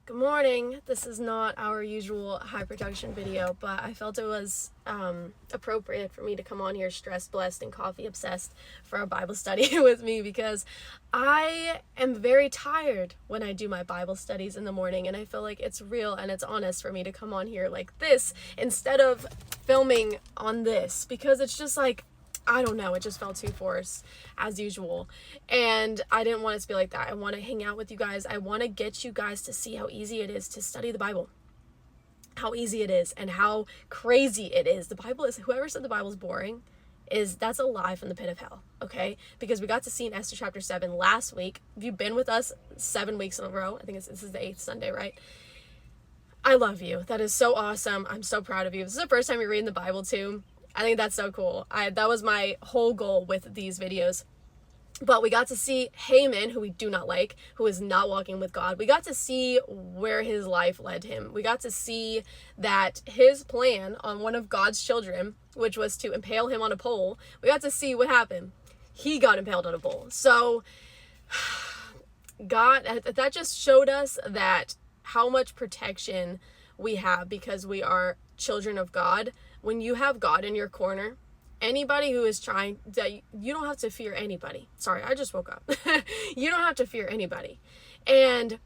Good morning. This is not our usual high production video, but I felt it was appropriate for me to come on here stressed, blessed, and coffee obsessed for a Bible study with me because I am very tired when I do my Bible studies in the morning, and I feel like it's real and it's honest for me to come on here like this instead of filming on this, because it's just like, I don't know, it just felt too forced as usual. And I didn't want it to be like that. I want to hang out with you guys. I want to get you guys to see how easy it is to study the Bible. How easy it is and how crazy it is. The Bible is, whoever said the Bible's boring, that's a lie from the pit of hell, okay? Because we got to see in Esther chapter 7 last week. If you've been with us 7 weeks in a row, I think this is the 8th Sunday, right? I love you. That is so awesome. I'm so proud of you. This is the first time you're reading the Bible too. I think that's so cool. That was my whole goal with these videos. But we got to see Haman, who we do not like, who is not walking with God. We got to see where his life led him. We got to see that his plan on one of God's children, which was to impale him on a pole, we got to see what happened. He got impaled on a pole. So God, that just showed us that how much protection we have because we are children of God. When you have God in your corner, anybody who is trying, that you don't have to fear anybody. Sorry, I just woke up. You don't have to fear anybody. And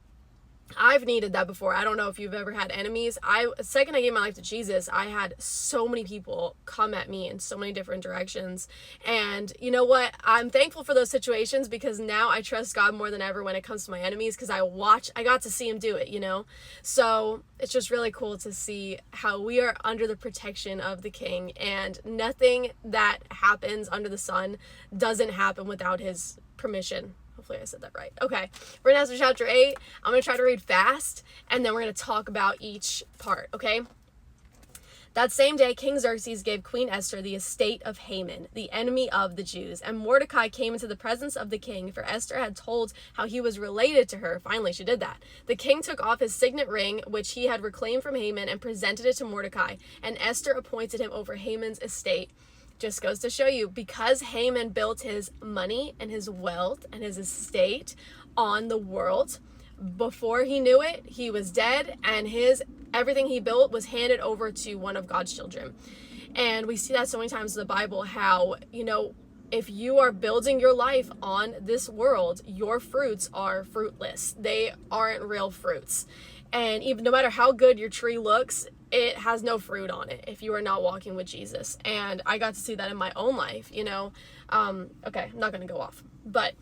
I've needed that before. I don't know if you've ever had enemies. The second I gave my life to Jesus, I had so many people come at me in so many different directions. And you know what? I'm thankful for those situations because now I trust God more than ever when it comes to my enemies because I got to see him do it, you know? So it's just really cool to see how we are under the protection of the King, and nothing that happens under the sun doesn't happen without his permission. Hopefully I said that right. Okay, we're in Esther chapter 8. I'm going to try to read fast, and then we're going to talk about each part, okay? That same day, King Xerxes gave Queen Esther the estate of Haman, the enemy of the Jews. And Mordecai came into the presence of the king, for Esther had told how he was related to her. Finally, she did that. The king took off his signet ring, which he had reclaimed from Haman, and presented it to Mordecai. And Esther appointed him over Haman's estate. Just goes to show you, because Haman built his money and his wealth and his estate on the world, before he knew it, he was dead, and everything he built was handed over to one of God's children. And we see that so many times in the Bible, how, you know, if you are building your life on this world, your fruits are fruitless. They aren't real fruits. And even no matter how good your tree looks, it has no fruit on it if you are not walking with Jesus. And I got to see that in my own life, you know. Okay, I'm not going to go off. But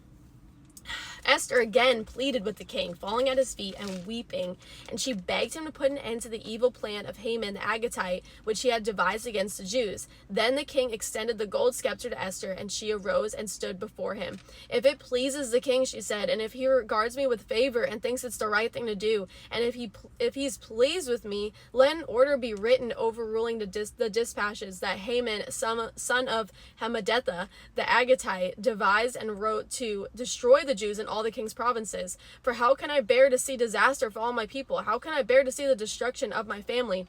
Esther again pleaded with the king, falling at his feet and weeping, and she begged him to put an end to the evil plan of Haman the Agagite, which he had devised against the Jews. Then the king extended the gold scepter to Esther, and she arose and stood before him. If it pleases the king, she said, and if he regards me with favor and thinks it's the right thing to do, and if he's pleased with me, let an order be written overruling the dispatches that Haman, son of Hammedatha the Agagite, devised and wrote to destroy the Jews in all the king's provinces. For how can I bear to see disaster for all my people? How can I bear to see the destruction of my family?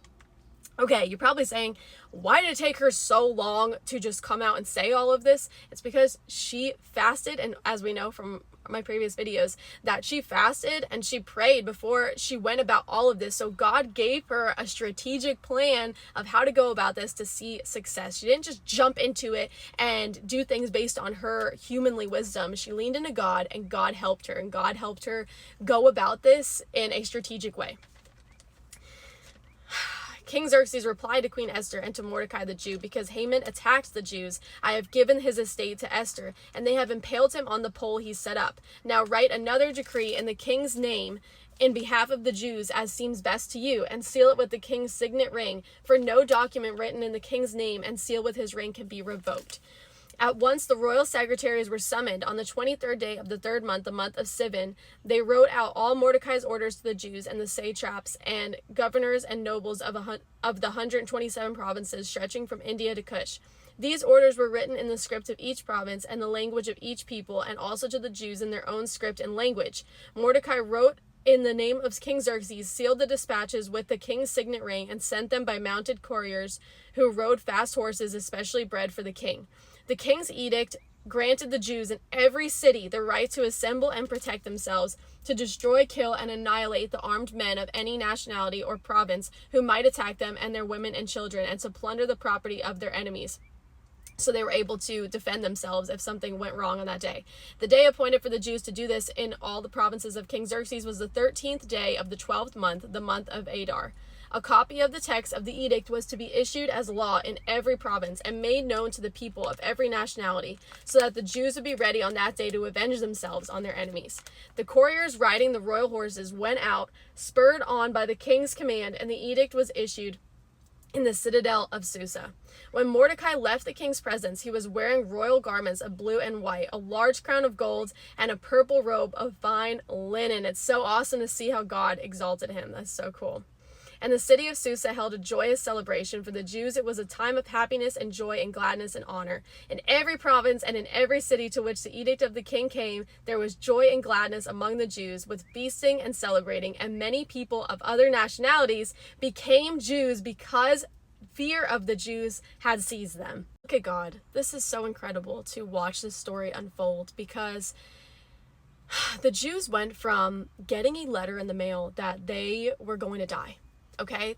Okay, you're probably saying, why did it take her so long to just come out and say all of this? It's because she fasted, and as we know from my previous videos, that she fasted and she prayed before she went about all of this. So God gave her a strategic plan of how to go about this to see success. She didn't just jump into it and do things based on her humanly wisdom. She leaned into God, and God helped her, and God helped her go about this in a strategic way. King Xerxes replied to Queen Esther and to Mordecai the Jew, because Haman attacked the Jews, I have given his estate to Esther, and they have impaled him on the pole he set up. Now write another decree in the king's name in behalf of the Jews as seems best to you, and seal it with the king's signet ring, for no document written in the king's name and sealed with his ring can be revoked. At once the royal secretaries were summoned. On the 23rd day of the 3rd month, the month of Sivan, they wrote out all Mordecai's orders to the Jews and the satraps and governors and nobles of the 127 provinces stretching from India to Cush. These orders were written in the script of each province and the language of each people, and also to the Jews in their own script and language. Mordecai wrote in the name of King Xerxes, sealed the dispatches with the king's signet ring, and sent them by mounted couriers who rode fast horses especially bred for the king. The king's edict granted the Jews in every city the right to assemble and protect themselves, to destroy, kill, and annihilate the armed men of any nationality or province who might attack them and their women and children, and to plunder the property of their enemies. So they were able to defend themselves if something went wrong on that day. The day appointed for the Jews to do this in all the provinces of King Xerxes was the 13th day of the 12th month, the month of Adar. A copy of the text of the edict was to be issued as law in every province and made known to the people of every nationality, so that the Jews would be ready on that day to avenge themselves on their enemies. The couriers riding the royal horses went out, spurred on by the king's command, and the edict was issued in the citadel of Susa. When Mordecai left the king's presence, he was wearing royal garments of blue and white, a large crown of gold, and a purple robe of fine linen. It's so awesome to see how God exalted him. That's so cool. And the city of Susa held a joyous celebration. For the Jews, it was a time of happiness and joy and gladness and honor. In every province and in every city to which the edict of the king came, there was joy and gladness among the Jews, with feasting and celebrating. And many people of other nationalities became Jews because fear of the Jews had seized them. Look at God. This is so incredible to watch this story unfold, because the Jews went from getting a letter in the mail that they were going to die. Okay,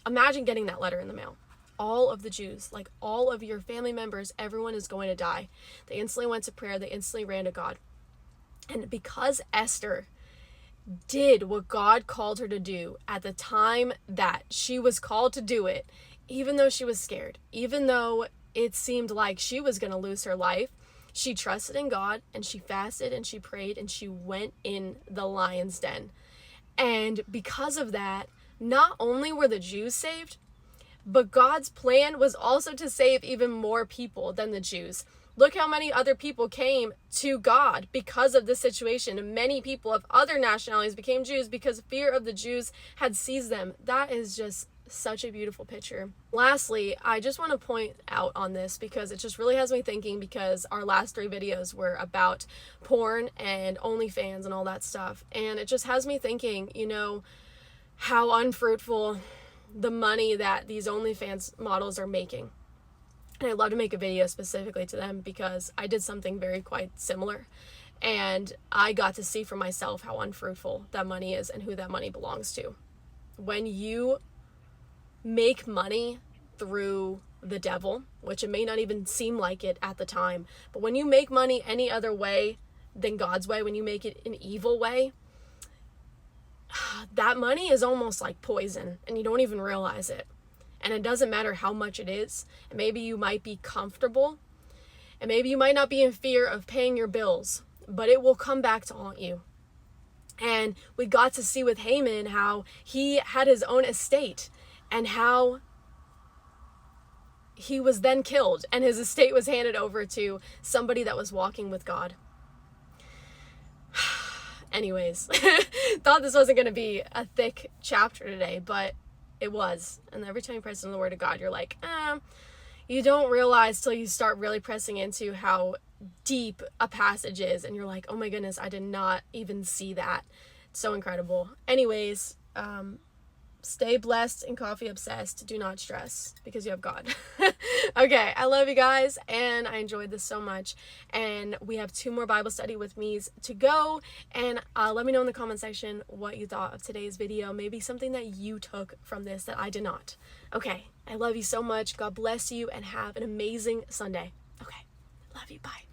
imagine getting that letter in the mail. All of the Jews, like all of your family members, everyone is going to die. They instantly went to prayer. They instantly ran to God. And because Esther did what God called her to do at the time that she was called to do it, even though she was scared, even though it seemed like she was going to lose her life, she trusted in God, and she fasted and she prayed, and she went in the lion's den. And because of that, not only were the Jews saved, but God's plan was also to save even more people than the Jews. Look how many other people came to God because of this situation. Many people of other nationalities became Jews because fear of the Jews had seized them. That is just such a beautiful picture. Lastly, I just want to point out on this because it just really has me thinking, because our last 3 videos were about porn and OnlyFans and all that stuff. And it just has me thinking, how unfruitful the money that these OnlyFans models are making. And I'd love to make a video specifically to them, because I did something very quite similar, and I got to see for myself how unfruitful that money is and who that money belongs to. When you make money through the devil, which it may not even seem like it at the time, but when you make money any other way than God's way, when you make it an evil way, that money is almost like poison, and you don't even realize it. And it doesn't matter how much it is. And maybe you might be comfortable, and maybe you might not be in fear of paying your bills, but it will come back to haunt you. And we got to see with Haman how he had his own estate, and how he was then killed, and his estate was handed over to somebody that was walking with God. Anyways, thought this wasn't going to be a thick chapter today, but it was. And every time you press into the Word of God, you're like, you don't realize till you start really pressing into how deep a passage is, and you're like, oh my goodness, I did not even see that. It's so incredible. Anyways, stay blessed and coffee obsessed. Do not stress, because you have God. Okay, I love you guys, and I enjoyed this so much. And we have 2 more Bible study with me's to go. And let me know in the comment section what you thought of today's video. Maybe something that you took from this that I did not. Okay, I love you so much. God bless you, and have an amazing Sunday. Okay, love you. Bye.